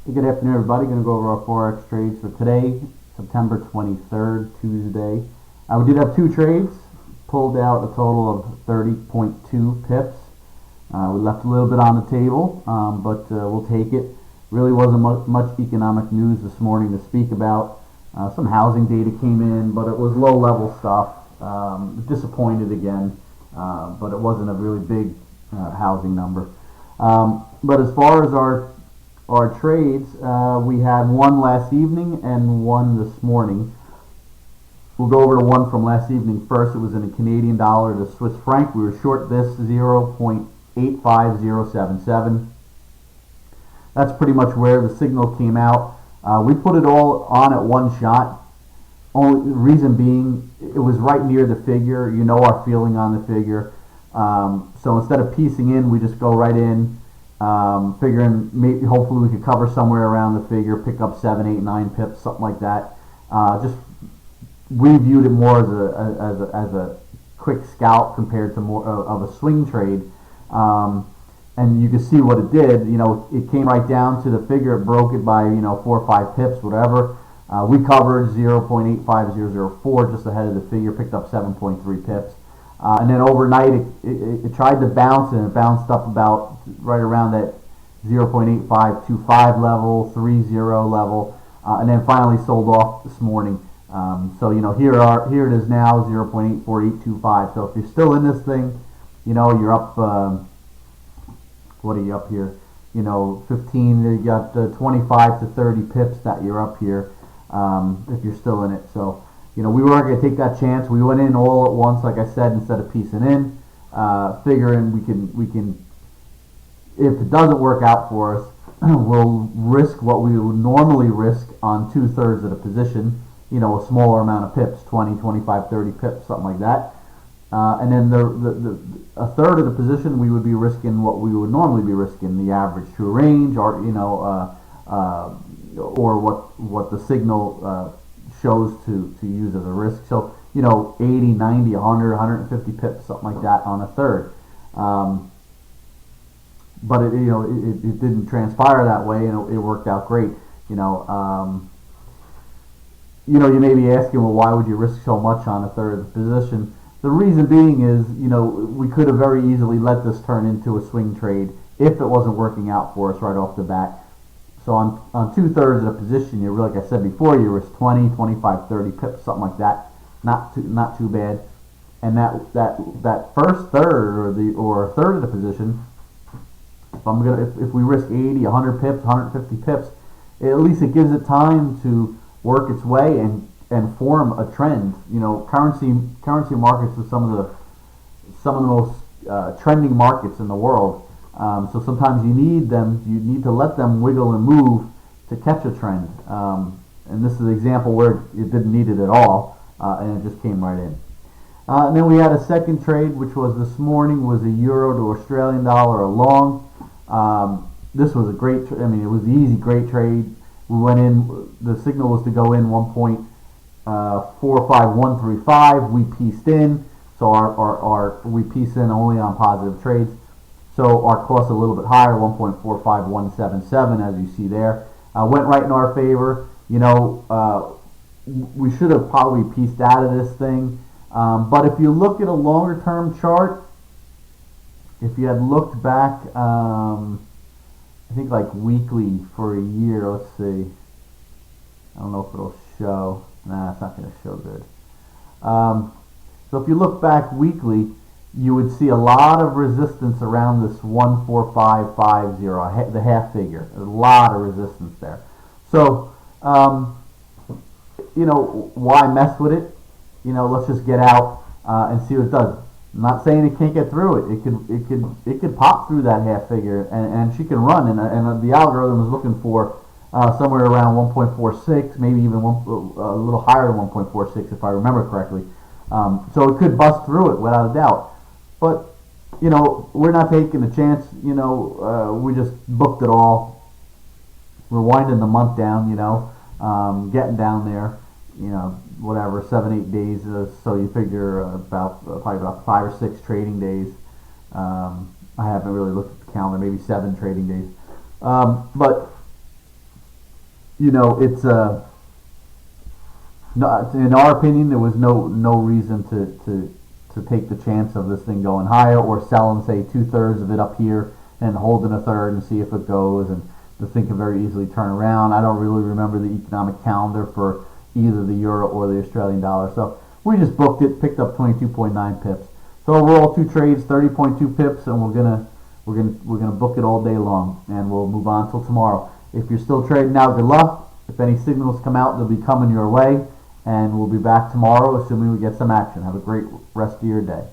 Good afternoon, everybody. Going to go over our Forex trades for today, September 23rd, Tuesday. We did have two trades, pulled out a total of 30.2 pips. We left a little bit on the table, but we'll take it. Really wasn't much economic news this morning to speak about. Some housing data came in, but it was low-level stuff. Disappointed again, but it wasn't a really big housing number. But as far as our trades, we had one last evening and one this morning. We'll go over to one from last evening first. It was in a Canadian dollar to Swiss franc. We were short this 0.85077. That's pretty much where the signal came out. We put it all on at one shot. Only reason being, it was right near the figure. You know our feeling on the figure. So instead of piecing in, we just go right in. Figuring maybe hopefully we could cover somewhere around the figure, pick up 7, 8, 9 pips, something like that. We viewed it more as a quick scalp compared to more of a swing trade. And you can see what it did. It came right down to the figure. It broke it by 4 or 5 pips, whatever. We covered 0.85004 just ahead of the figure, picked up 7.3 pips. And then overnight it tried to bounce, and it bounced up about right around that 0.8525 level, 30 level, and then finally sold off this morning. So here it is now, 0.84825. So if you're still in this thing, you're up. What are you up here? 15. You got 25 to 30 pips that you're up here if you're still in it. So. We weren't going to take that chance. We went in all at once, like I said, instead of piecing in, figuring we can. If it doesn't work out for us, we'll risk what we would normally risk on 2/3 of the position. A smaller amount of pips, 20, 25, 30 pips, something like that. And then a third of the position we would be risking what we would normally be risking, the average true range, or or what the signal shows to use as a risk. So 80, 90, 100, 150 pips, something like that on a third. But it didn't transpire that way, and it worked out great. You may be asking, well, why would you risk so much on a third of the position? The reason being is, we could have very easily let this turn into a swing trade if it wasn't working out for us right off the bat. So on 2/3 of the position, like I said before, you risk 20, 25, 30 pips, something like that. Not too bad. And that first third or a third of the position, if we risk 80, 100 pips, 150 pips, at least it gives it time to work its way and form a trend. Currency markets are some of the most trending markets in the world. So sometimes you need to let them wiggle and move to catch a trend. And this is an example where it didn't need it at all, and it just came right in. And then we had a second trade, which was this morning, was a euro to Australian dollar long. This was a great it was the easy, great trade. We went in, the signal was to go in 1.45135. We pieced in, so we pieced in only on positive trades. So our cost a little bit higher, 1.45177, as you see there. Went right in our favor. We should have probably pieced out of this thing. But if you look at a longer term chart, if you had looked back, I think like weekly for a year, let's see. I don't know if it'll show. Nah, it's not going to show good. So if you look back weekly, you would see a lot of resistance around this 14550, the half figure. A lot of resistance there. So, why mess with it? Let's just get out and see what it does. I'm not saying it can't get through it. It could pop through that half figure, and she can run. And the algorithm is looking for somewhere around 1.46, maybe even a little higher than 1.46 if I remember correctly. So it could bust through it without a doubt. But, we're not taking a chance. We just booked it all. We're winding the month down, getting down there, whatever, 7-8 days. So you figure probably about 5 or 6 trading days. I haven't really looked at the calendar, maybe 7 trading days. But it's no, in our opinion, there was no reason to take the chance of this thing going higher or selling, say, 2/3 of it up here and holding a third and see if it goes. And the thing can very easily turn around. I don't really remember the economic calendar for either the euro or the Australian dollar. So we just booked it, picked up 22.9 pips. So overall, two trades, 30.2 pips, and we're gonna book it all day long, and we'll move on till tomorrow. If you're still trading now, good luck. If any signals come out, they'll be coming your way, and we'll be back tomorrow, assuming we get some action. Have a great rest of your day.